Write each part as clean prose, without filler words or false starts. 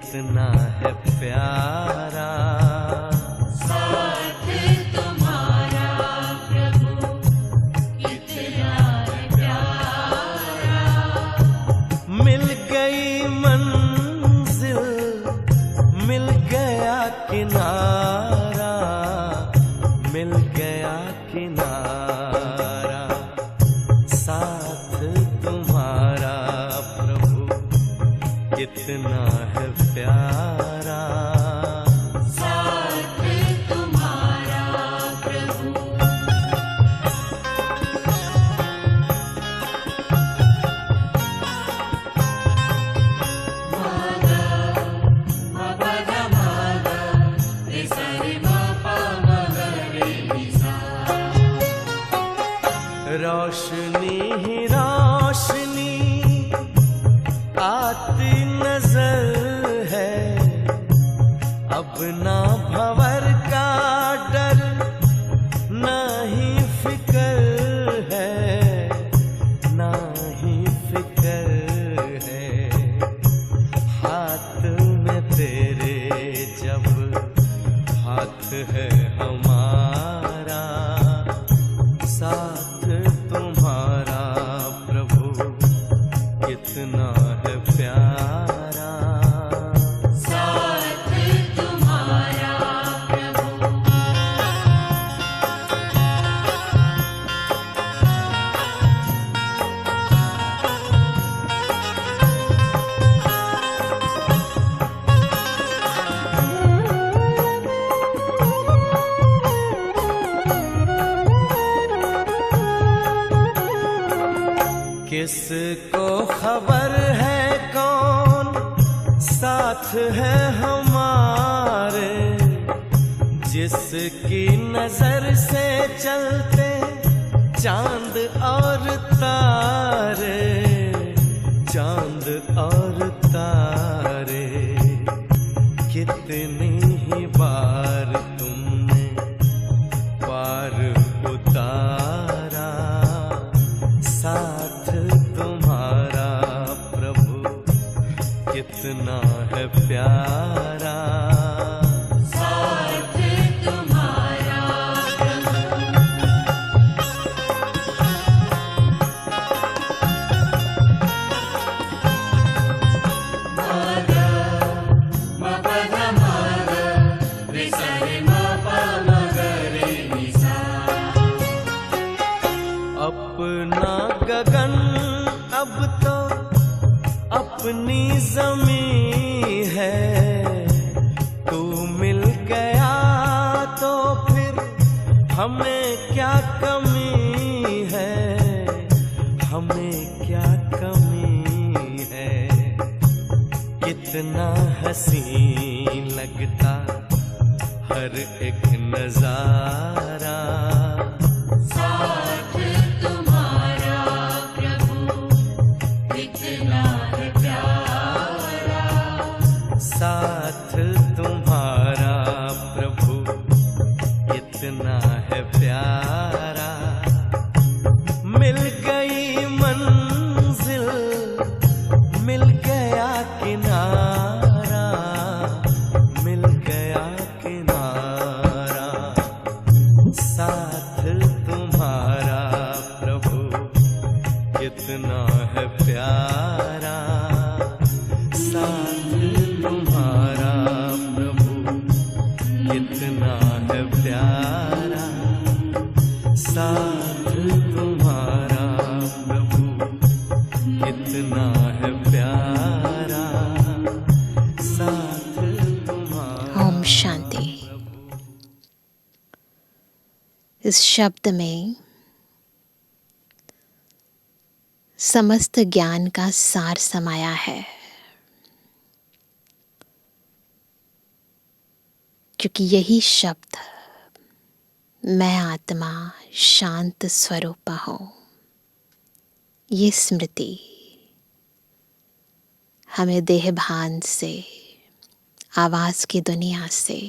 कितना है प्यारा साथ तुम्हारा प्रभु, कितना है प्यारा। मिल गई मंजिल, मिल गया किनारा, मिल गया किनारा। साथ तुम्हारा प्रभु कितना है प्यारा। साथ तुम्हारा प्रभु। रोशनी ही रोशनी आती नजर है, अब ना भंवर का डर, ना ही फिक्र है, ना ही फिक्र है। हाथ में तेरे जब हाथ है हमारा, साथ तुम्हारा प्रभु कितना है प्यारा। साथ तुम्हारा प्रभु। किसको खबर है कौन साथ है हमारे, जिसकी नजर से चलते चांद और तारे, चांद और तारे। कितनी ही बार तुमने पार उतारा, साथ तुम्हारा प्रभु कितना है प्यारा। साथ तुम्हारा प्रभु। अपना गगन अब तो अपनी जमीन है, तू मिल गया तो फिर हमें क्या कमी है, हमें क्या कमी है। कितना हसीन लगता हर एक नजारा, साथ तुम्हारा प्रभु कितना है प्यारा। साथ तुम्हारा प्रभु कितना है प्यारा। मिल गई मंजिल, मिल गया किनारा, मिल गया किनारा। साथ तुम्हारा प्रभु कितना है प्यारा। साथ तुम्हारा प्रभु कितना है प्यारा। साथ तुम्हारा प्रभु कितना है प्यारा। साथ तुम्हारा। ओम शांति। इस शब्द में समस्त ज्ञान का सार समाया है, क्योंकि यही शब्द मैं आत्मा शांत स्वरूप हूँ, ये स्मृति हमें देहभान से, आवाज की दुनिया से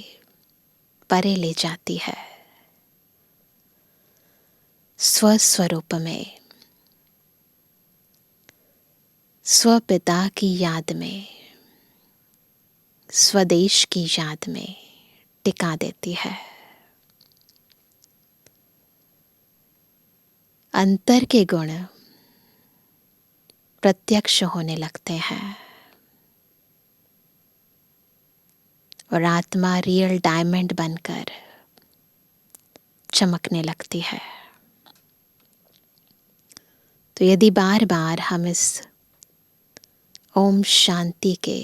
परे ले जाती है। स्वस्वरूप में, स्वपिता की याद में स्वदेश की याद में टिका देती है। अंतर के गुण प्रत्यक्ष होने लगते हैं और आत्मा रियल डायमंड बनकर चमकने लगती है। तो यदि बार बार हम इस ओम शांति के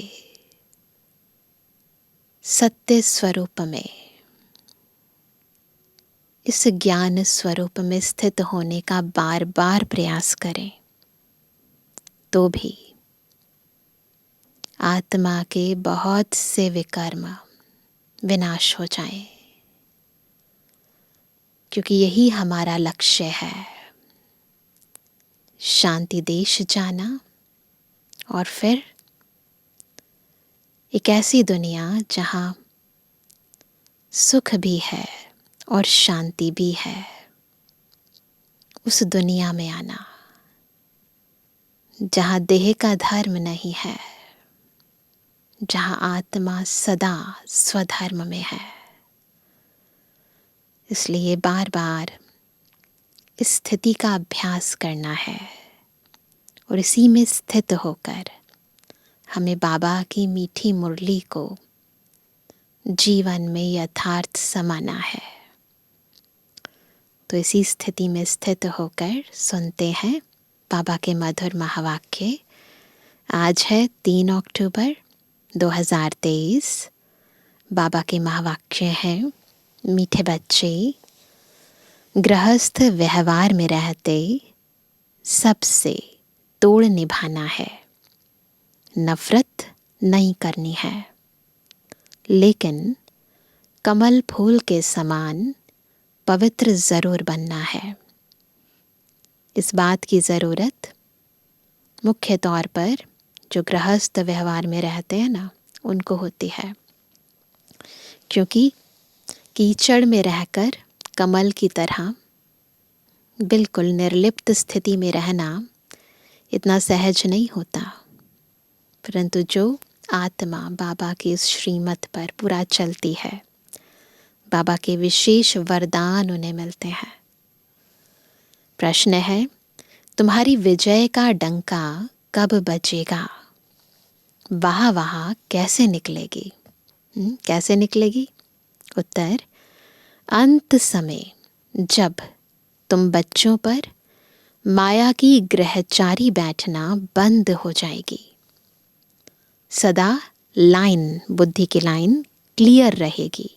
सत्य स्वरूप में, इस ज्ञान स्वरूप में स्थित होने का बार बार प्रयास करें तो भी आत्मा के बहुत से विकर्म विनाश हो जाएं, क्योंकि यही हमारा लक्ष्य है, शांति देश जाना और फिर एक ऐसी दुनिया जहां सुख भी है और शांति भी है, उस दुनिया में आना जहां देह का धर्म नहीं है, जहां आत्मा सदा स्वधर्म में है। इसलिए बार बार इस स्थिति का अभ्यास करना है और इसी में स्थित होकर हमें बाबा की मीठी मुरली को जीवन में यथार्थ समाना है। तो इसी स्थिति में स्थित होकर सुनते हैं बाबा के मधुर महावाक्य। आज है 3 अक्टूबर 2023। बाबा के महावाक्य हैं, मीठे बच्चे, गृहस्थ व्यवहार में रहते सबसे तोड़ निभाना है, नफरत नहीं करनी है, लेकिन कमल फूल के समान पवित्र जरूर बनना है। इस बात की ज़रूरत मुख्य तौर पर जो गृहस्थ व्यवहार में रहते हैं ना, उनको होती है, क्योंकि कीचड़ में रहकर कमल की तरह बिल्कुल निर्लिप्त स्थिति में रहना इतना सहज नहीं होता। परंतु जो आत्मा बाबा की इस श्रीमत पर पूरा चलती है, बाबा के विशेष वरदान उन्हें मिलते हैं। प्रश्न है, तुम्हारी विजय का डंका कब बजेगा? वाह वाह कैसे निकलेगी? कैसे निकलेगी? उत्तर, अंत समय जब तुम बच्चों पर माया की ग्रहचारी बैठना बंद हो जाएगी, सदा लाइन, बुद्धि की लाइन क्लियर रहेगी,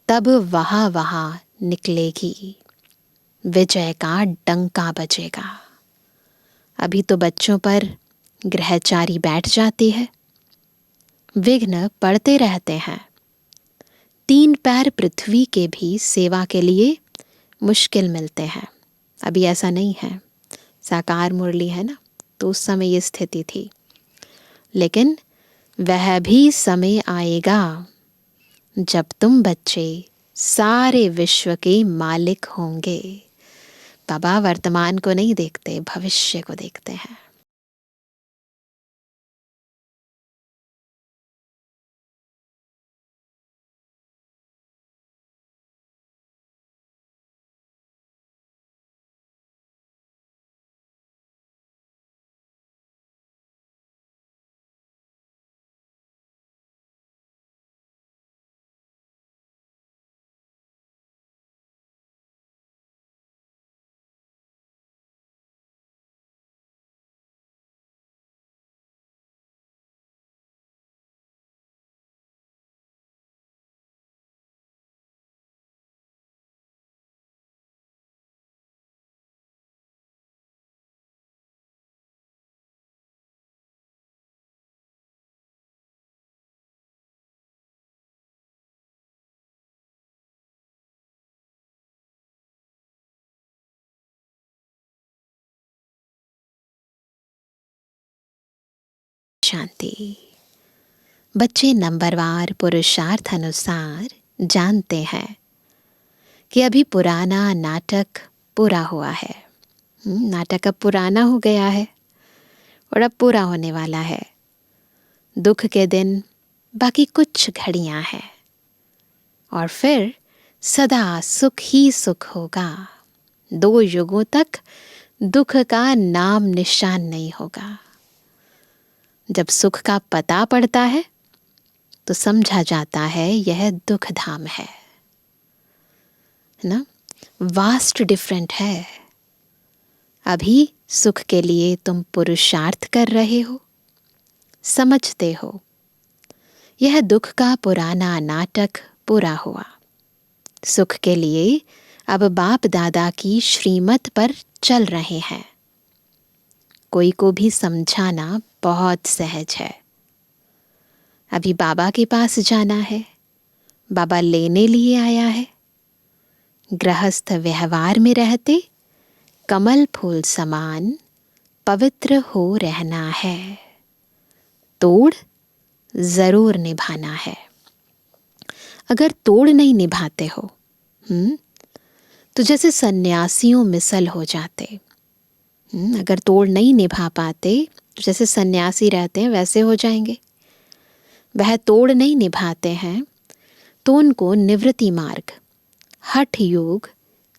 तब वहाँ वहाँ निकलेगी, विजय का डंका बजेगा। अभी तो बच्चों पर ग्रहचारी बैठ जाती है, विघ्न पड़ते रहते हैं, 3 पैर पृथ्वी के भी सेवा के लिए मुश्किल मिलते हैं। अभी ऐसा नहीं है, साकार मुरली है ना, तो उस समय ये स्थिति थी। लेकिन वह भी समय आएगा जब तुम बच्चे सारे विश्व के मालिक होंगे। बाबा वर्तमान को नहीं देखते, भविष्य को देखते हैं। शांति। बच्चे नंबरवार पुरुषार्थ अनुसार जानते हैं कि अभी पुराना नाटक पूरा हुआ है। नाटक अब पुराना हो गया है और अब पूरा होने वाला है। दुख के दिन बाकी कुछ घड़ियां हैं और फिर सदा सुख ही सुख होगा। 2 युगों तक दुख का नाम निशान नहीं होगा। जब सुख का पता पड़ता है तो समझा जाता है यह दुख धाम है ना। वास्ट डिफरेंट है। अभी सुख के लिए तुम पुरुषार्थ कर रहे हो, समझते हो यह दुख का पुराना नाटक पूरा हुआ। सुख के लिए अब बाप दादा की श्रीमत पर चल रहे हैं। कोई को भी समझाना बहुत सहज है। अभी बाबा के पास जाना है, बाबा लेने लिए आया है। गृहस्थ व्यवहार में रहते कमल फूल समान पवित्र हो रहना है। तोड़ जरूर निभाना है। अगर तोड़ नहीं निभाते हो तो जैसे सन्यासियों मिसल हो जाते। अगर तोड़ नहीं निभा पाते तो जैसे सन्यासी रहते हैं वैसे हो जाएंगे। वह तोड़ नहीं निभाते हैं तो उनको निवृत्ति मार्ग, हठ योग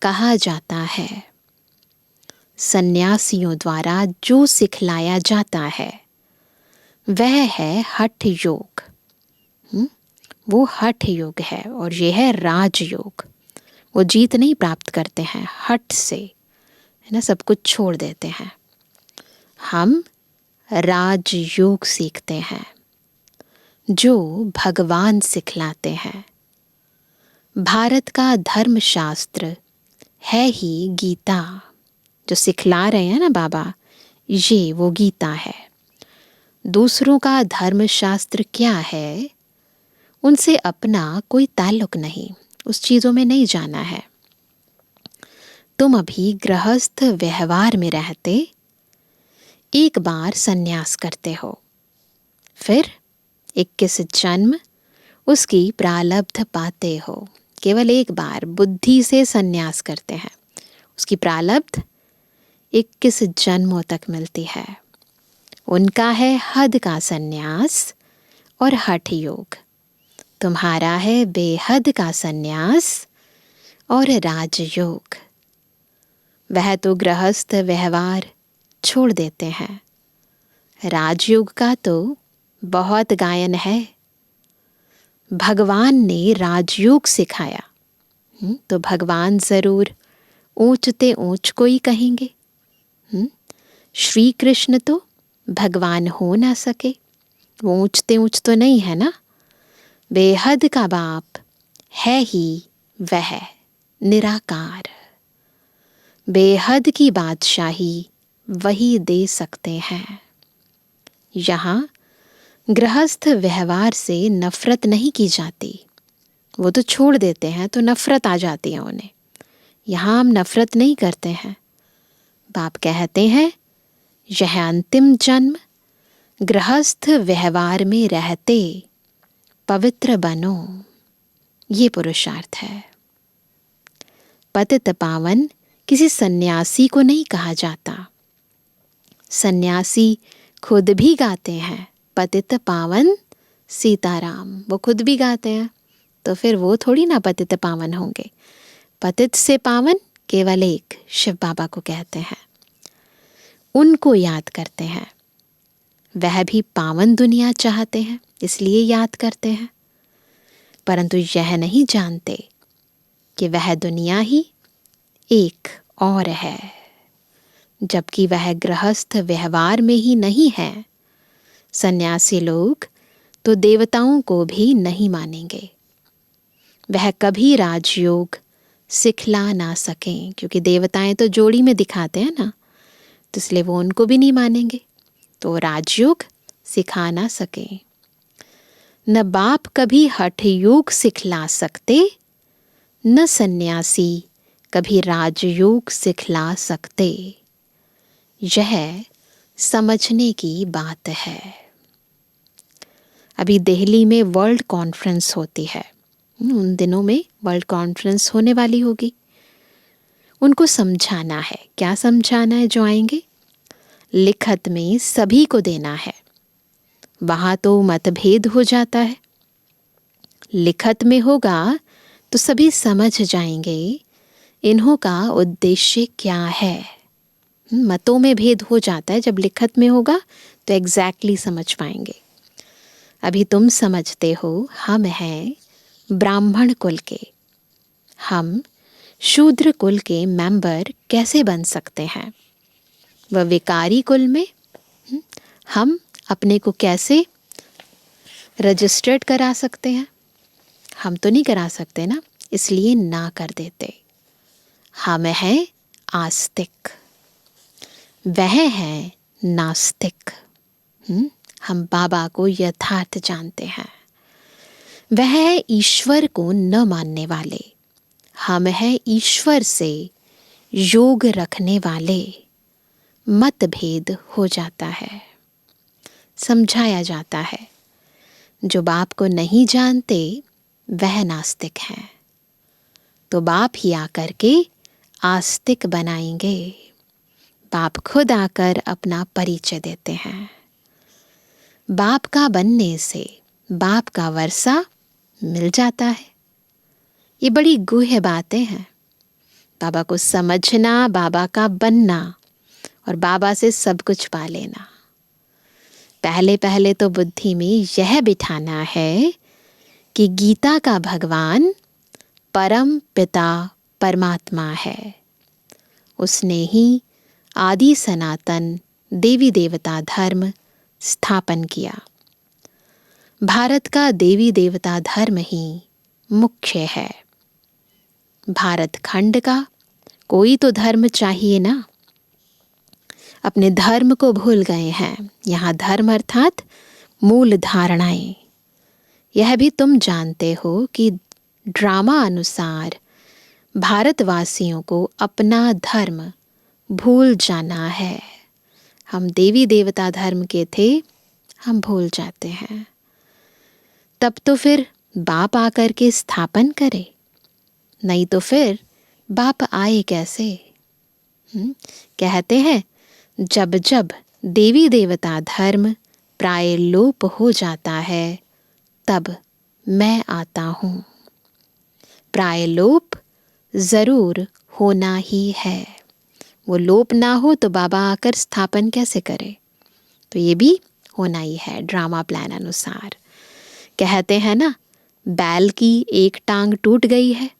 कहा जाता है। सन्यासियों द्वारा जो सिखलाया जाता है वह है हठ योग। वो हठ योग है और यह है राजयोग। वो जीत नहीं प्राप्त करते हैं हठ से, है ना, सब कुछ छोड़ देते हैं। हम राजयोग सीखते हैं जो भगवान सिखलाते हैं। भारत का धर्मशास्त्र है ही गीता। जो सिखला रहे हैं ना बाबा, ये वो गीता है। दूसरों का धर्मशास्त्र क्या है उनसे अपना कोई ताल्लुक नहीं, उस चीज़ों में नहीं जाना है। तुम अभी गृहस्थ व्यवहार में रहते एक बार सन्यास करते हो, फिर 21 जन्म उसकी प्रारब्ध पाते हो। केवल एक बार बुद्धि से सन्यास करते हैं, उसकी प्रारब्ध 21 जन्मों तक मिलती है। उनका है हद का सन्यास और हठ योग। तुम्हारा है बेहद का सन्यास और राजयोग। वह तो गृहस्थ व्यवहार छोड़ देते हैं। राजयोग का तो बहुत गायन है। भगवान ने राजयोग सिखाया तो भगवान जरूर ऊंचते ऊंच को ही कहेंगे। श्री कृष्ण तो भगवान हो ना सके, वो ऊंचते ऊंच तो नहीं है ना। बेहद का बाप है ही वह निराकार। बेहद की बादशाही वही दे सकते हैं। यहाँ गृहस्थ व्यवहार से नफरत नहीं की जाती। वो तो छोड़ देते हैं तो नफरत आ जाती है उन्हें। यहाँ हम नफरत नहीं करते हैं। बाप कहते हैं यह अंतिम जन्म गृहस्थ व्यवहार में रहते पवित्र बनो। ये पुरुषार्थ है। पतित पावन किसी सन्यासी को नहीं कहा जाता। सन्यासी खुद भी गाते हैं पतित पावन सीताराम, वो खुद भी गाते हैं, तो फिर वो थोड़ी ना पतित पावन होंगे। पतित से पावन केवल एक शिव बाबा को कहते हैं। उनको याद करते हैं। वह भी पावन दुनिया चाहते हैं इसलिए याद करते हैं, परंतु यह नहीं जानते कि वह दुनिया ही एक और है, जबकि वह गृहस्थ व्यवहार में ही नहीं है। सन्यासी लोग तो देवताओं को भी नहीं मानेंगे। वह कभी राजयोग सिखला ना सकें, क्योंकि देवताएं तो जोड़ी में दिखाते हैं ना, तो इसलिए वो उनको भी नहीं मानेंगे, तो राजयोग सिखा ना सकें। न बाप कभी हठ योग सिखला सकते, न सन्यासी कभी राजयोग सिखला सकते। यह समझने की बात है। अभी दिल्ली में वर्ल्ड कॉन्फ्रेंस होती है। उन दिनों में वर्ल्ड कॉन्फ्रेंस होने वाली होगी। उनको समझाना है। क्या समझाना है जो आएंगे? लिखत में सभी को देना है। वहाँ तो मतभेद हो जाता है। लिखत में होगा तो सभी समझ जाएंगे इन्हों का उद्देश्य क्या है। मतों में भेद हो जाता है, जब लिखत में होगा तो एग्जैक्टली समझ पाएंगे। अभी तुम समझते हो हम हैं ब्राह्मण कुल के, हम शूद्र कुल के मेंबर कैसे बन सकते हैं। वह विकारी कुल में हम अपने को कैसे रजिस्टर्ड करा सकते हैं। हम तो नहीं करा सकते ना, इसलिए ना कर देते। हम हैं आस्तिक, वह है नास्तिक। हम बाबा को यथार्थ जानते हैं। वह है ईश्वर को न मानने वाले, हम हैं ईश्वर से योग रखने वाले। मतभेद हो जाता है, समझाया जाता है। जो बाप को नहीं जानते वह नास्तिक हैं, तो बाप ही आकर के आस्तिक बनाएंगे। बाप खुद आकर अपना परिचय देते हैं। बाप का बनने से बाप का वर्षा मिल जाता है। ये बड़ी गूढ़ बातें हैं। बाबा को समझना, बाबा का बनना और बाबा से सब कुछ पा लेना। पहले पहले तो बुद्धि में यह बिठाना है कि गीता का भगवान परम पिता परमात्मा है। उसने ही आदि सनातन देवी देवता धर्म स्थापन किया। भारत का देवी देवता धर्म ही मुख्य है। भारत खंड का कोई तो धर्म चाहिए ना। अपने धर्म को भूल गए हैं। यहाँ धर्म अर्थात मूल धारणाएं। यह भी तुम जानते हो कि ड्रामा अनुसार भारतवासियों को अपना धर्म भूल जाना है। हम देवी देवता धर्म के थे, हम भूल जाते हैं। तब तो फिर बाप आकर के स्थापन करे, नहीं तो फिर बाप आए कैसे। कहते हैं जब जब देवी देवता धर्म प्राय लोप हो जाता है तब मैं आता हूँ। प्राय लोप जरूर होना ही है। वो लोप ना हो तो बाबा आकर स्थापन कैसे करे। तो ये भी होना ही है ड्रामा प्लान अनुसार। कहते हैं ना, बैल की एक टांग टूट गई है,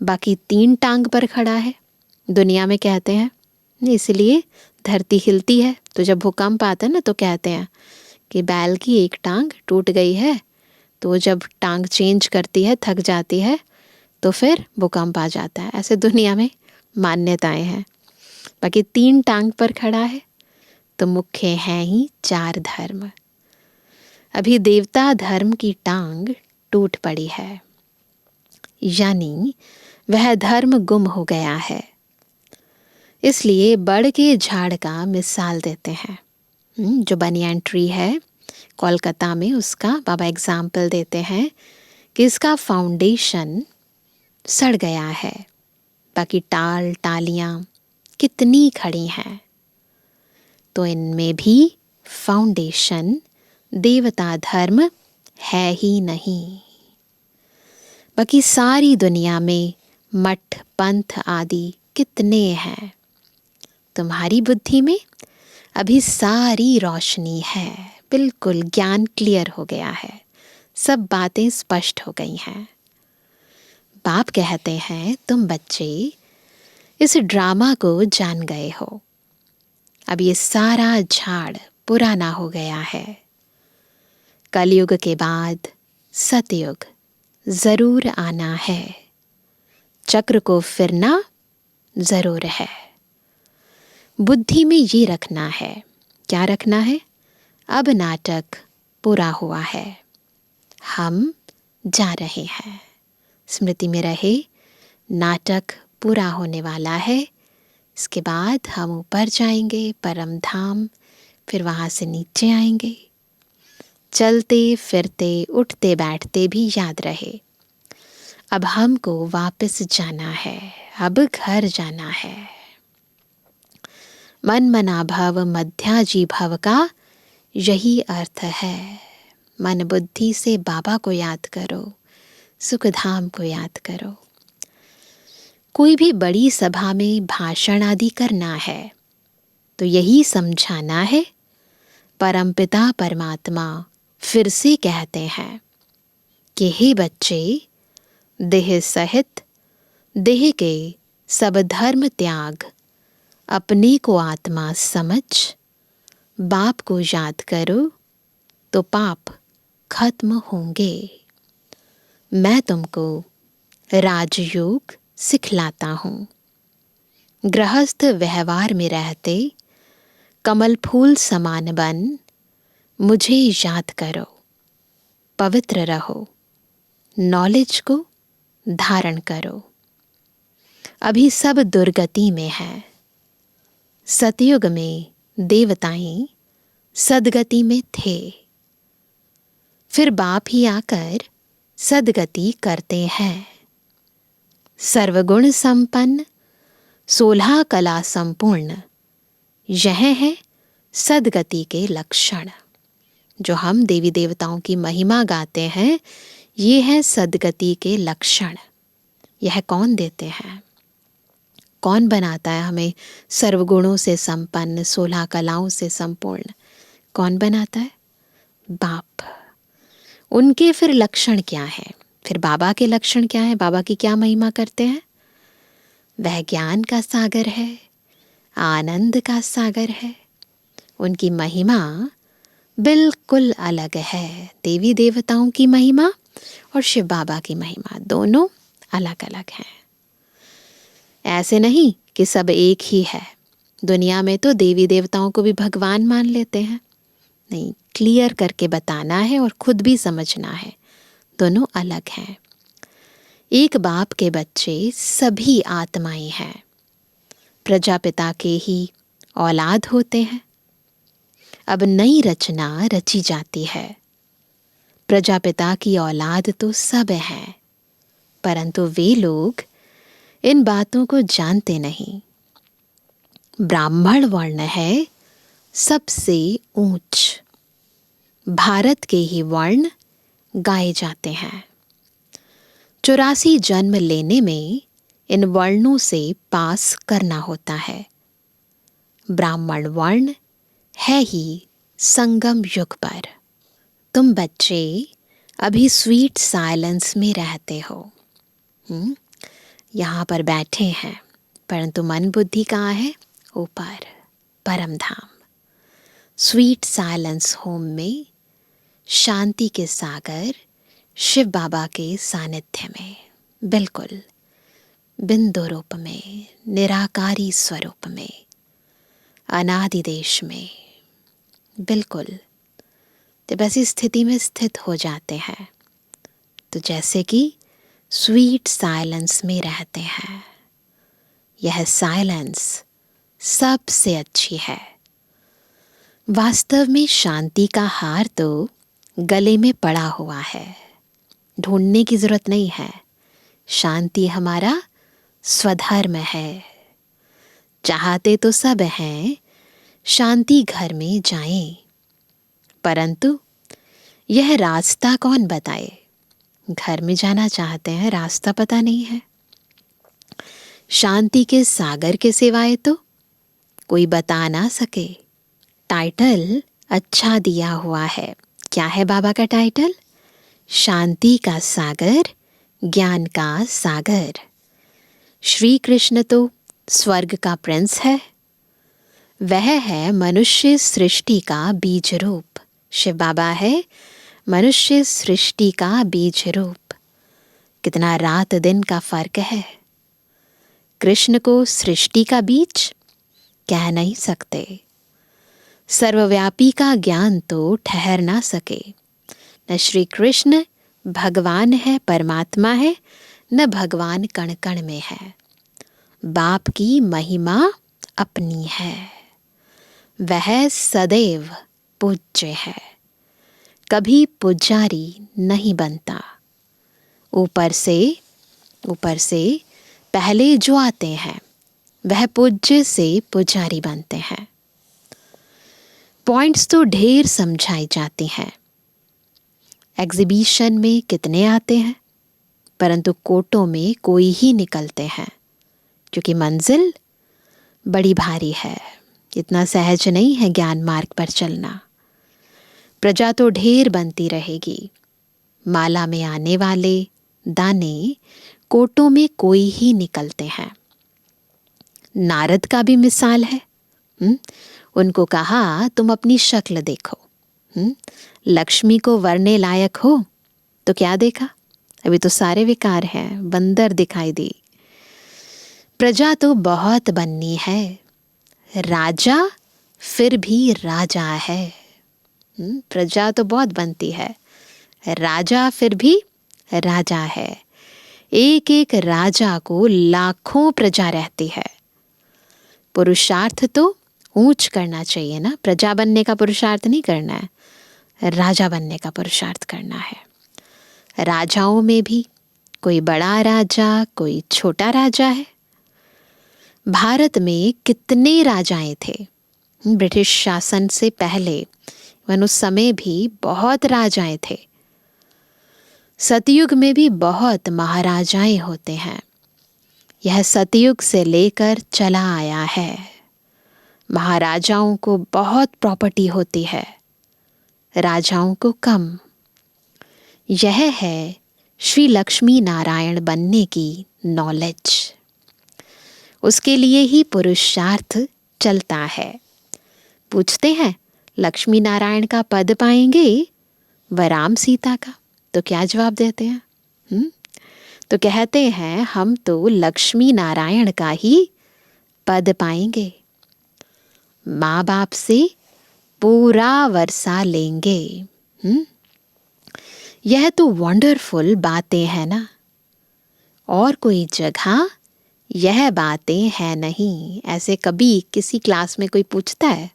बाकी 3 टांग पर खड़ा है। दुनिया में कहते हैं, इसलिए धरती हिलती है। तो जब भूकंप आता है ना तो कहते हैं कि बैल की एक टांग टूट गई है, तो जब टांग चेंज करती है, थक जाती है, तो फिर भूकंप आ जाता है। ऐसे दुनिया में मान्यताएं हैं। बाकी 3 टांग पर खड़ा है तो मुख्य हैं ही 4 धर्म। अभी देवता धर्म की टांग टूट पड़ी है, यानी वह धर्म गुम हो गया है। इसलिए बड़ के झाड़ का मिसाल देते हैं। जो बनियान ट्री है कोलकाता में, उसका बाबा एग्जाम्पल देते हैं कि इसका फाउंडेशन सड़ गया है, बाकी टाल टालियाँ कितनी खड़ी हैं। तो इनमें भी फाउंडेशन देवता धर्म है ही नहीं। बाकी सारी दुनिया में मठ पंथ आदि कितने हैं। तुम्हारी बुद्धि में अभी सारी रोशनी है, बिल्कुल ज्ञान क्लियर हो गया है, सब बातें स्पष्ट हो गई हैं। बाप कहते हैं तुम बच्चे इस ड्रामा को जान गए हो। अब ये सारा झाड़ पुराना हो गया है। कलयुग के बाद सतयुग जरूर आना है। चक्र को फिरना जरूर है। बुद्धि में ये रखना है। क्या रखना है? अब नाटक पूरा हुआ है, हम जा रहे हैं। स्मृति में रहे, नाटक पूरा होने वाला है। इसके बाद हम ऊपर जाएंगे परम धाम, फिर वहाँ से नीचे आएंगे। चलते फिरते उठते बैठते भी याद रहे, अब हमको वापस जाना है, अब घर जाना है। मन मना भव मध्याजी भव का यही अर्थ है। मन बुद्धि से बाबा को याद करो, सुखधाम को याद करो। कोई भी बड़ी सभा में भाषण आदि करना है तो यही समझाना है, परमपिता परमात्मा फिर से कहते हैं कि हे बच्चे, देह सहित देह के सब धर्म त्याग, अपने को आत्मा समझ बाप को याद करो तो पाप खत्म होंगे। मैं तुमको राजयोग सिखलाता हूँ। गृहस्थ व्यवहार में रहते कमल फूल समान बन मुझे याद करो, पवित्र रहो, नॉलेज को धारण करो। अभी सब दुर्गति में है। सतयुग में देवताएं सदगति में थे, फिर बाप ही आकर सदगति करते हैं। सर्वगुण संपन्न 16 कला संपूर्ण, यह है सदगति के लक्षण। जो हम देवी देवताओं की महिमा गाते हैं, ये है सदगति के लक्षण। यह कौन देते हैं? कौन बनाता है हमें सर्वगुणों से संपन्न, 16 कलाओं से संपूर्ण? कौन बनाता है? बाप। उनके फिर लक्षण क्या है? फिर बाबा के लक्षण क्या है? बाबा की क्या महिमा करते हैं? वह ज्ञान का सागर है, आनंद का सागर है। उनकी महिमा बिल्कुल अलग है। देवी देवताओं की महिमा और शिव बाबा की महिमा दोनों अलग अलग हैं। ऐसे नहीं कि सब एक ही है। दुनिया में तो देवी देवताओं को भी भगवान मान लेते हैं। नहीं, क्लियर करके बताना है और खुद भी समझना है, दोनों अलग हैं। एक बाप के बच्चे सभी आत्माएं हैं, प्रजापिता के ही औलाद होते हैं। अब नई रचना रची जाती है। प्रजापिता की औलाद तो सब हैं, परंतु वे लोग इन बातों को जानते नहीं। ब्राह्मण वर्ण है सबसे ऊंच। भारत के ही वर्ण गाए जाते हैं। 84 जन्म लेने में इन वर्णों से पास करना होता है। ब्राह्मण वर्ण है ही संगम युग पर। तुम बच्चे अभी स्वीट साइलेंस में रहते हो। यहाँ पर बैठे हैं, परंतु मन बुद्धि कहाँ है? ऊपर, परम धाम। स्वीट साइलेंस होम में, शांति के सागर शिव बाबा के सानिध्य में, बिल्कुल बिंदु रूप में, निराकारी स्वरूप में, अनादि देश में, बिल्कुल जब ऐसी स्थिति में स्थित हो जाते हैं तो जैसे कि स्वीट साइलेंस में रहते हैं। यह साइलेंस सबसे अच्छी है। वास्तव में शांति का हार तो गले में पड़ा हुआ है, ढूंढने की जरूरत नहीं है। शांति हमारा स्वधर्म है। चाहते तो सब हैं शांति घर में जाएं, परंतु यह रास्ता कौन बताए? घर में जाना चाहते हैं, रास्ता पता नहीं है। शांति के सागर के सिवाय तो कोई बता ना सके। टाइटल अच्छा दिया हुआ है। क्या है बाबा का टाइटल? शांति का सागर, ज्ञान का सागर। श्री कृष्ण तो स्वर्ग का प्रिंस है। वह है मनुष्य सृष्टि का बीज रूप। शिव बाबा है मनुष्य सृष्टि का बीज रूप। कितना रात दिन का फर्क है। कृष्ण को सृष्टि का बीज कह नहीं सकते। सर्वव्यापी का ज्ञान तो ठहर ना सके। न श्री कृष्ण भगवान है, परमात्मा है, न भगवान कण कण में है। बाप की महिमा अपनी है। वह सदैव पूज्य है, कभी पुजारी नहीं बनता। ऊपर से पहले जो आते हैं वह पूज्य से पुजारी बनते हैं। पॉइंट्स तो ढेर समझाई जाती हैं। एग्जीबिशन में कितने आते हैं? परंतु कोटों में कोई ही निकलते हैं, क्योंकि मंजिल बड़ी भारी है। इतना सहज नहीं है ज्ञान मार्ग पर चलना। प्रजा तो ढेर बनती रहेगी, माला में आने वाले दाने कोटों में कोई ही निकलते हैं। नारद का भी मिसाल है। उनको कहा तुम अपनी शक्ल देखो, लक्ष्मी को वरने लायक हो तो क्या देखा? अभी तो सारे विकार हैं, बंदर दिखाई दी। प्रजा तो बहुत बननी है, राजा फिर भी राजा है। प्रजा तो बहुत बनती है, राजा फिर भी राजा है। एक एक राजा को लाखों प्रजा रहती है। पुरुषार्थ तो ऊंच करना चाहिए ना, प्रजा बनने का पुरुषार्थ नहीं करना है, राजा बनने का पुरुषार्थ करना है। राजाओं में भी कोई बड़ा राजा, कोई छोटा राजा है। भारत में कितने राजाएं थे। ब्रिटिश शासन से पहले उस समय भी बहुत राजाएं थे। सतयुग में भी बहुत महाराजाएं होते हैं। यह सतयुग से लेकर चला आया है। महाराजाओं को बहुत प्रॉपर्टी होती है, राजाओं को कम। यह है श्री लक्ष्मी नारायण बनने की नॉलेज। उसके लिए ही पुरुषार्थ चलता है। पूछते हैं लक्ष्मी नारायण का पद पाएंगे व राम सीता का, तो क्या जवाब देते हैं? तो कहते हैं हम तो लक्ष्मी नारायण का ही पद पाएंगे, माँ बाप से पूरा वर्षा लेंगे। यह तो वंडरफुल बातें हैं ना, और कोई जगह यह बातें हैं नहीं। ऐसे कभी किसी क्लास में कोई पूछता है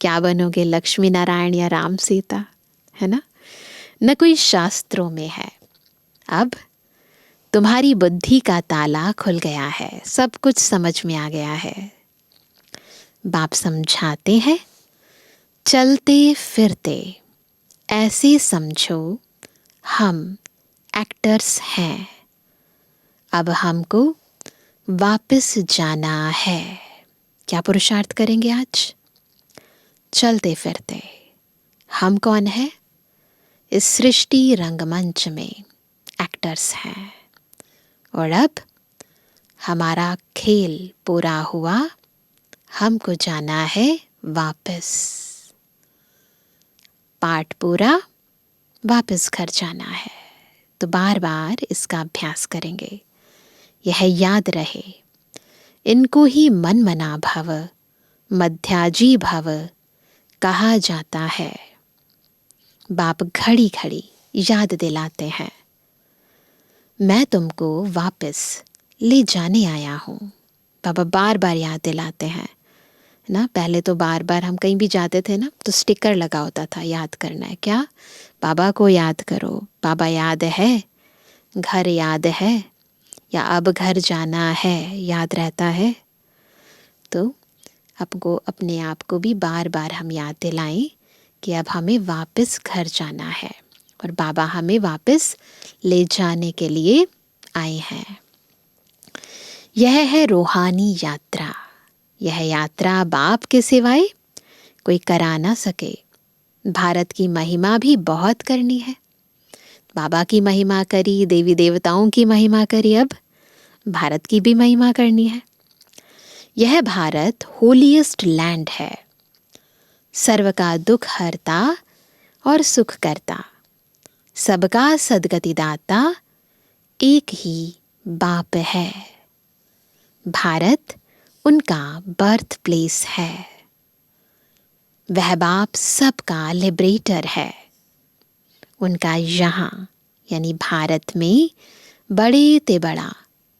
क्या बनोगे, लक्ष्मी नारायण या राम सीता? है ना, न कोई शास्त्रों में है। अब तुम्हारी बुद्धि का ताला खुल गया है, सब कुछ समझ में आ गया है। बाप समझाते हैं, चलते फिरते ऐसे समझो हम एक्टर्स हैं। अब हमको वापस जाना है। क्या पुरुषार्थ करेंगे आज? चलते फिरते हम कौन है? इस सृष्टि रंगमंच में एक्टर्स हैं। और अब हमारा खेल पूरा हुआ, हमको जाना है वापस। पाठ पूरा, वापस घर जाना है। तो बार बार इसका अभ्यास करेंगे, यह याद रहे। इनको ही मन मना भव, मध्याजी भव कहा जाता है। बाप घड़ी घड़ी याद दिलाते हैं, मैं तुमको वापस ले जाने आया हूँ। बाबा बार बार याद दिलाते हैं ना। पहले तो बार बार हम कहीं भी जाते थे ना, तो स्टिकर लगा होता था, याद करना है। क्या? बाबा को याद करो, बाबा याद है, घर याद है, या अब घर जाना है, याद रहता है। तो आपको अपने आप को भी बार बार हम याद दिलाएं कि अब हमें वापस घर जाना है और बाबा हमें वापस ले जाने के लिए आए हैं। यह है रूहानी यात्रा। यह यात्रा बाप के सिवाय कोई करा ना सके। भारत की महिमा भी बहुत करनी है। बाबा की महिमा करी, देवी देवताओं की महिमा करी, अब भारत की भी महिमा करनी है। यह भारत होलीएस्ट लैंड है, सर्व का दुख हरता और सुख करता, सबका सदगति दाता, एक ही बाप है। भारत उनका बर्थ प्लेस है। वह बाप सबका लिबरेटर है। उनका यहाँ यानी भारत में बड़े ते बड़ा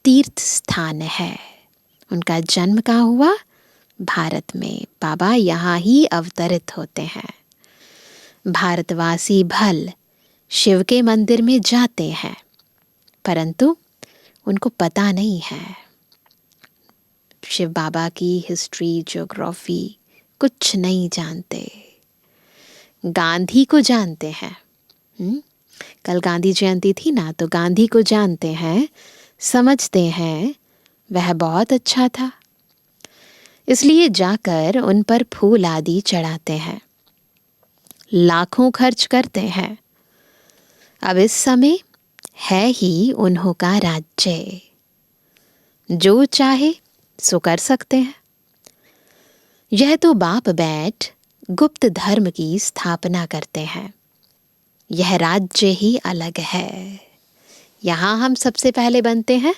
तीर्थ स्थान है। उनका जन्म कहाँ हुआ? भारत में। बाबा यहाँ ही अवतरित होते हैं। भारतवासी भल शिव के मंदिर में जाते हैं, परंतु उनको पता नहीं है शिव बाबा की हिस्ट्री, ज्योग्राफी कुछ नहीं जानते। गांधी को जानते हैं, कल गांधी जयंती थी ना, तो गांधी को जानते हैं, समझते हैं, वह बहुत अच्छा था, इसलिए जाकर उन पर फूल आदि चढ़ाते हैं, लाखों खर्च करते हैं। अब इस समय है ही उन्हों का राज्य, जो चाहे सो कर सकते हैं। यह तो बाप बैठ गुप्त धर्म की स्थापना करते हैं। यह राज्य ही अलग है। यहाँ हम सबसे पहले बनते हैं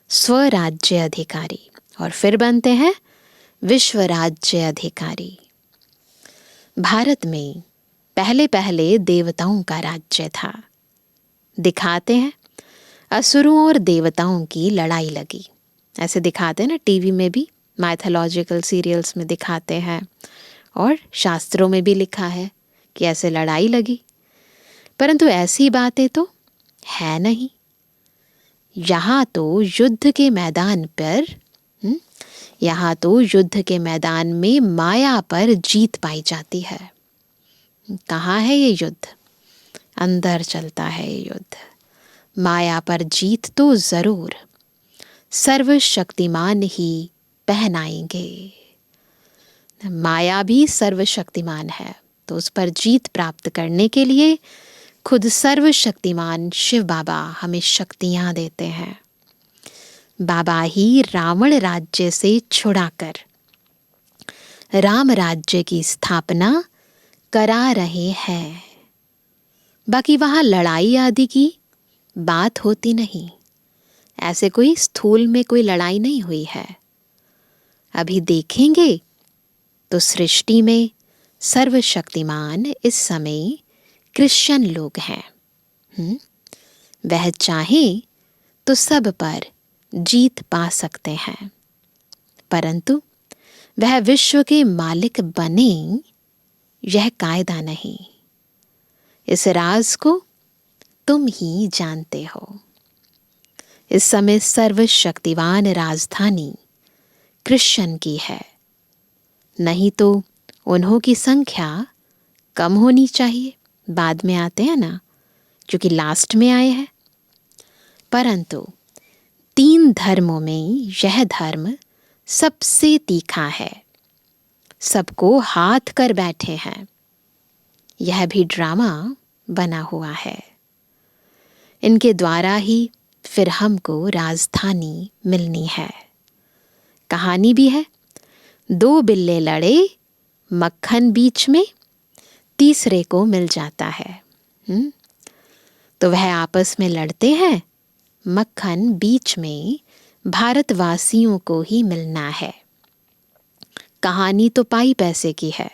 स्वराज्य अधिकारी और फिर बनते हैं विश्व राज्य अधिकारी। भारत में पहले पहले देवताओं का राज्य था। दिखाते हैं असुरों और देवताओं की लड़ाई लगी, ऐसे दिखाते हैं ना, टीवी में भी, माइथोलॉजिकल सीरियल्स में दिखाते हैं, और शास्त्रों में भी लिखा है कि ऐसे लड़ाई लगी। परंतु ऐसी बातें तो है नहीं। यहाँ तो युद्ध के मैदान पर यहाँ तो युद्ध के मैदान में माया पर जीत पाई जाती है। कहाँ है ये युद्ध? अंदर चलता है ये युद्ध। माया पर जीत तो जरूर सर्वशक्तिमान ही पहनाएंगे। माया भी सर्वशक्तिमान है, तो उस पर जीत प्राप्त करने के लिए खुद सर्वशक्तिमान शिव बाबा हमें शक्तियां देते हैं। बाबा ही रावण राज्य से छुड़ाकर राम राज्य की स्थापना करा रहे हैं। बाकी वहां लड़ाई आदि की बात होती नहीं, ऐसे कोई स्थूल में कोई लड़ाई नहीं हुई है। अभी देखेंगे तो सृष्टि में सर्वशक्तिमान इस समय क्रिश्चियन लोग हैं। वह चाहे तो सब पर जीत पा सकते हैं, परंतु वह विश्व के मालिक बने, यह कायदा नहीं। इस राज को तुम ही जानते हो। इस समय सर्वशक्तिवान राजधानी क्रिश्चियन की है, नहीं तो उन्हों की संख्या कम होनी चाहिए। बाद में आते हैं ना, क्योंकि लास्ट में आए हैं। परंतु 3 धर्मों में यह धर्म सबसे तीखा है, सबको हाथ कर बैठे हैं। यह भी ड्रामा बना हुआ है। इनके द्वारा ही फिर हमको राजधानी मिलनी है। कहानी भी है, 2 बिल्ले लड़े, मक्खन बीच में, तीसरे को मिल जाता है। तो वह आपस में लड़ते हैं, मक्खन बीच में भारतवासियों को ही मिलना है। कहानी तो पाई पैसे की है,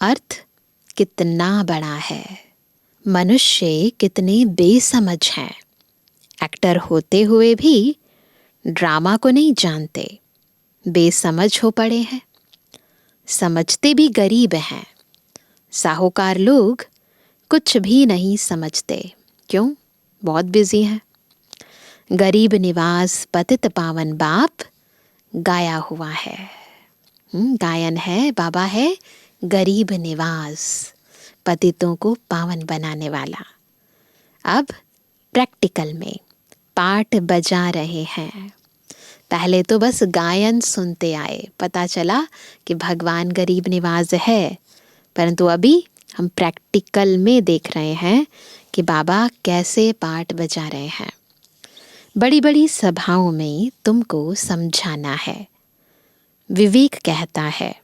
अर्थ कितना बड़ा है। मनुष्य कितने बेसमझ हैं, एक्टर होते हुए भी ड्रामा को नहीं जानते, बेसमझ हो पड़े हैं। समझते भी गरीब हैं। साहूकार लोग कुछ भी नहीं समझते, क्यों? बहुत बिजी हैं। गरीब निवास पतित पावन बाप गाया हुआ है। गायन है, बाबा है गरीब निवास, पतितों को पावन बनाने वाला। अब प्रैक्टिकल में पाठ बजा रहे हैं। पहले तो बस गायन सुनते आए, पता चला कि भगवान गरीब निवाज है, परंतु अभी हम प्रैक्टिकल में देख रहे हैं कि बाबा कैसे पाठ बजा रहे हैं। बड़ी बड़ी सभाओं में तुमको समझाना है। विवेक कहता है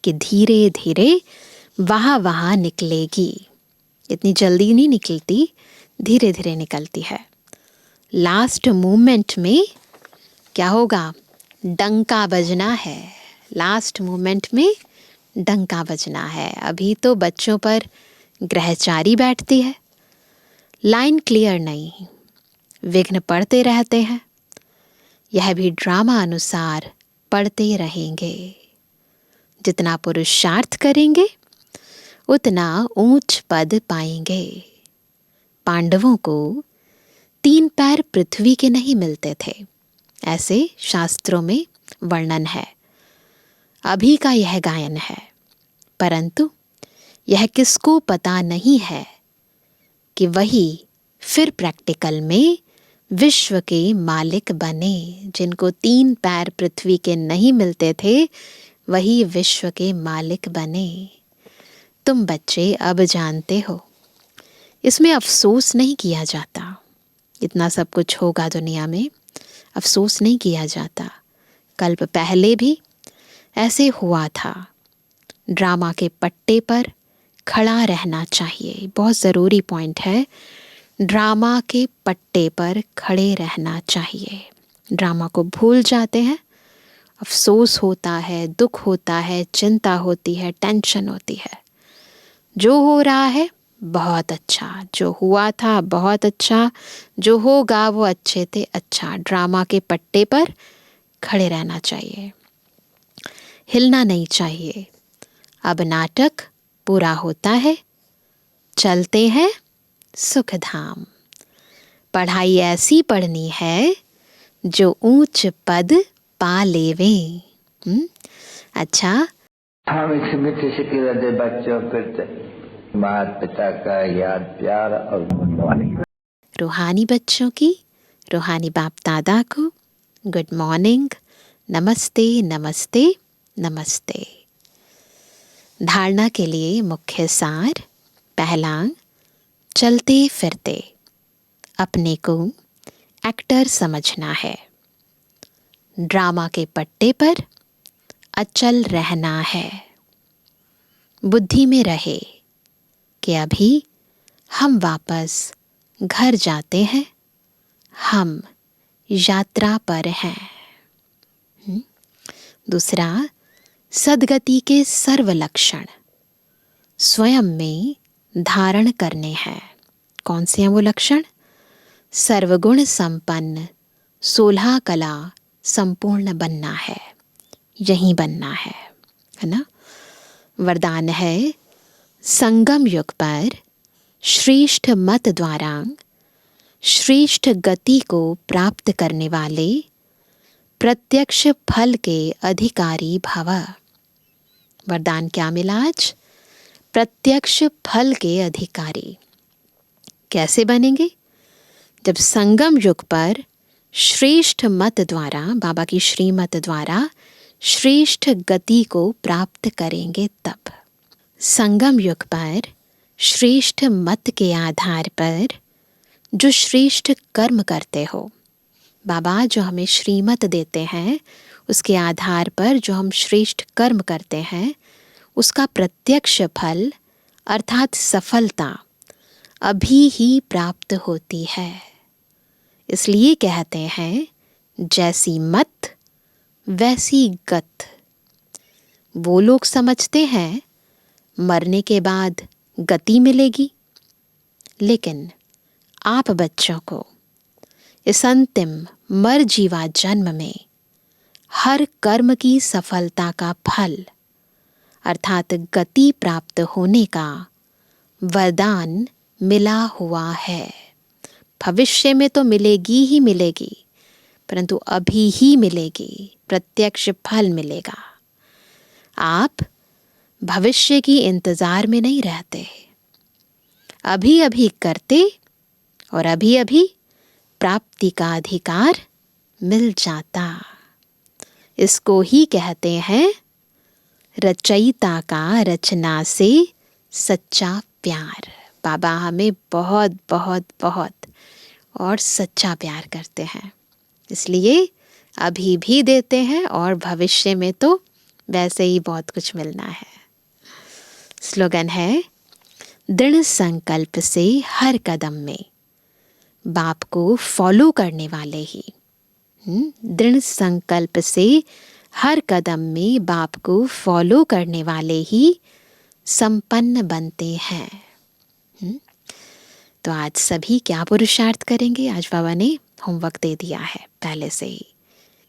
कि धीरे धीरे वहाँ निकलेगी। इतनी जल्दी नहीं निकलती, धीरे धीरे निकलती है। लास्ट मोमेंट में क्या होगा? डंका बजना है। लास्ट मोमेंट में डंका बजना है। अभी तो बच्चों पर ग्रहचारी बैठती है, लाइन क्लियर नहीं, विघ्न पड़ते रहते हैं। यह भी ड्रामा अनुसार पढ़ते रहेंगे। जितना पुरुषार्थ करेंगे उतना ऊंच पद पाएंगे। पांडवों को 3 पैर पृथ्वी के नहीं मिलते थे, ऐसे शास्त्रों में वर्णन है। अभी का यह गायन है, परंतु यह किसको पता नहीं है कि वही फिर प्रैक्टिकल में विश्व के मालिक बने। जिनको 3 पैर पृथ्वी के नहीं मिलते थे वही विश्व के मालिक बने। तुम बच्चे अब जानते हो, इसमें अफसोस नहीं किया जाता। इतना सब कुछ होगा दुनिया में, अफसोस नहीं किया जाता। कल्प पहले भी ऐसे हुआ था। ड्रामा के पट्टे पर खड़ा रहना चाहिए, बहुत ज़रूरी पॉइंट है। ड्रामा के पट्टे पर खड़े रहना चाहिए। ड्रामा को भूल जाते हैं, अफसोस होता है, दुख होता है, चिंता होती है, टेंशन होती है। जो हो रहा है बहुत अच्छा, जो हुआ था बहुत अच्छा, जो होगा वो अच्छे थे अच्छा। ड्रामा के पट्टे पर खड़े रहना चाहिए, हिलना नहीं चाहिए। अब नाटक पूरा होता है, चलते हैं सुखधाम। पढ़ाई ऐसी पढ़नी है जो ऊंच पद पा लेवें। अच्छा, हम इस मीठे से किरते बच्चों पर माता पिता का याद प्यार और गुड मॉर्निंग। रूहानी बच्चों की, रूहानी बाप दादा को गुड मॉर्निंग, नमस्ते नमस्ते नमस्ते। धारणा के लिए मुख्य सार। पहला, चलते फिरते अपने को एक्टर समझना है। ड्रामा के पट्टे पर अचल रहना है। बुद्धि में रहे कि अभी हम वापस घर जाते हैं, हम यात्रा पर हैं। दूसरा, सद्गति के सर्व लक्षण स्वयं में धारण करने हैं। कौन से हैं वो लक्षण? सर्वगुण संपन्न, 16 कला संपूर्ण बनना है, यही बनना है ना। वरदान है, संगम युग पर श्रेष्ठ मत द्वारा श्रेष्ठ गति को प्राप्त करने वाले प्रत्यक्ष फल के अधिकारी भव। वरदान क्या मिला आज? प्रत्यक्ष फल के अधिकारी। कैसे बनेंगे? जब संगम युग पर श्रेष्ठ मत द्वारा, बाबा की श्रीमत द्वारा श्रेष्ठ गति को प्राप्त करेंगे तब। संगम युग पर श्रेष्ठ मत के आधार पर जो श्रेष्ठ कर्म करते हो, बाबा जो हमें श्रीमत देते हैं उसके आधार पर जो हम श्रेष्ठ कर्म करते हैं उसका प्रत्यक्ष फल अर्थात सफलता अभी ही प्राप्त होती है। इसलिए कहते हैं, जैसी मत वैसी गत। वो लोग समझते हैं मरने के बाद गति मिलेगी, लेकिन आप बच्चों को इस अंतिम मर जीवा जन्म में हर कर्म की सफलता का फल अर्थात गति प्राप्त होने का वरदान मिला हुआ है। भविष्य में तो मिलेगी ही मिलेगी, परंतु अभी ही मिलेगी, प्रत्यक्ष फल मिलेगा। आप भविष्य की इंतजार में नहीं रहते, अभी अभी करते और अभी अभी प्राप्ति का अधिकार मिल जाता। इसको ही कहते हैं रचयिता का रचना से सच्चा प्यार। बाबा हमें बहुत बहुत बहुत और सच्चा प्यार करते हैं, इसलिए अभी भी देते हैं और भविष्य में तो वैसे ही बहुत कुछ मिलना है। स्लोगन है, दृढ़ संकल्प से हर कदम में बाप को फॉलो करने वाले ही, दृढ़ संकल्प से हर कदम में बाप को फॉलो करने वाले ही संपन्न बनते हैं। तो आज सभी क्या पुरुषार्थ करेंगे? आज बाबा ने होमवर्क दे दिया है पहले से ही।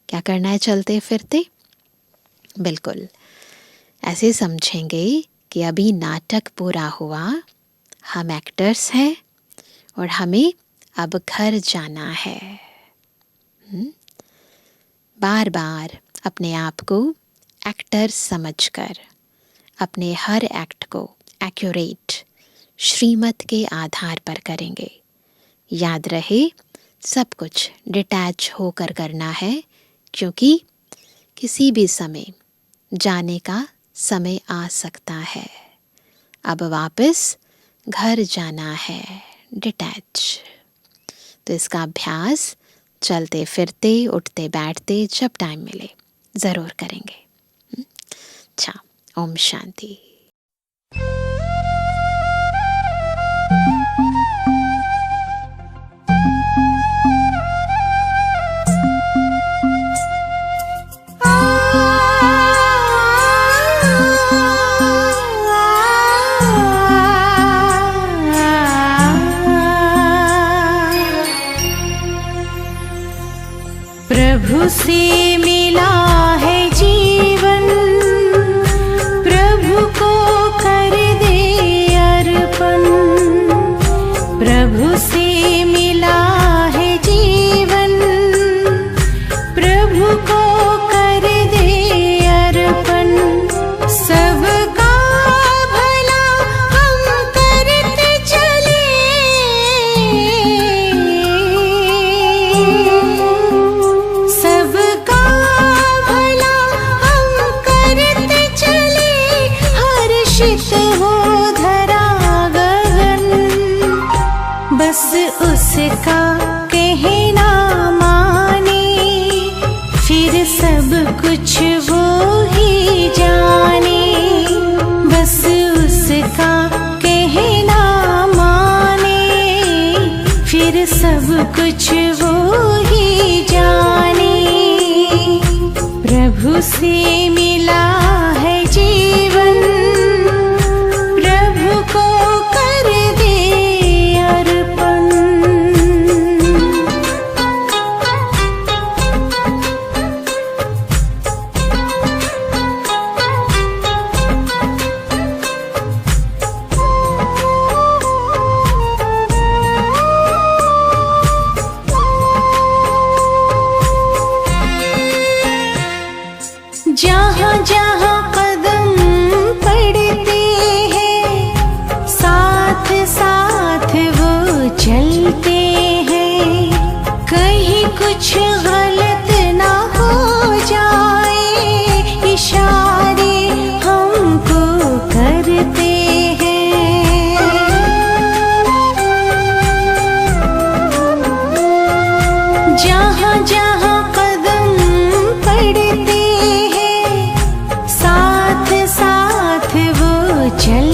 क्या करना है चलते फिरते? बिल्कुल ऐसे समझेंगे कि अभी नाटक पूरा हुआ, हम एक्टर्स हैं और हमें अब घर जाना है। बार बार अपने आप को एक्टर समझकर अपने हर एक्ट को एक्यूरेट श्रीमत के आधार पर करेंगे। याद रहे, सब कुछ डिटैच होकर करना है, क्योंकि किसी भी समय जाने का समय आ सकता है। अब वापस घर जाना है, डिटैच। तो इसका अभ्यास चलते फिरते, उठते बैठते, जब टाइम मिले ज़रूर करेंगे। अच्छा, ओम शांति। प्रभु से मिला है जीवन, प्रभु को कर दे अर्पण। प्रभु से मिला है जीवन, प्रभु को कर दे अर्पण। सबका भला हम करते चले, सबका भला हम करते चले, हर्षित हो धरा गगन। बस उसका कहना माने, फिर सब कुछ वो ही जाने। बस उसका कहना माने, फिर सब कुछ वो ही जाने। प्रभु से मिला है जीवन, प्रभु को कर दे अर्पण। जहाँ जहाँ कदम पड़ते हैं, साथ साथ वो चलते हैं। कहीं कुछ गलत ना हो जाए, इशारे हमको करते हैं। जहाँ जहाँ कदम पड़ते हैं, साथ साथ वो चल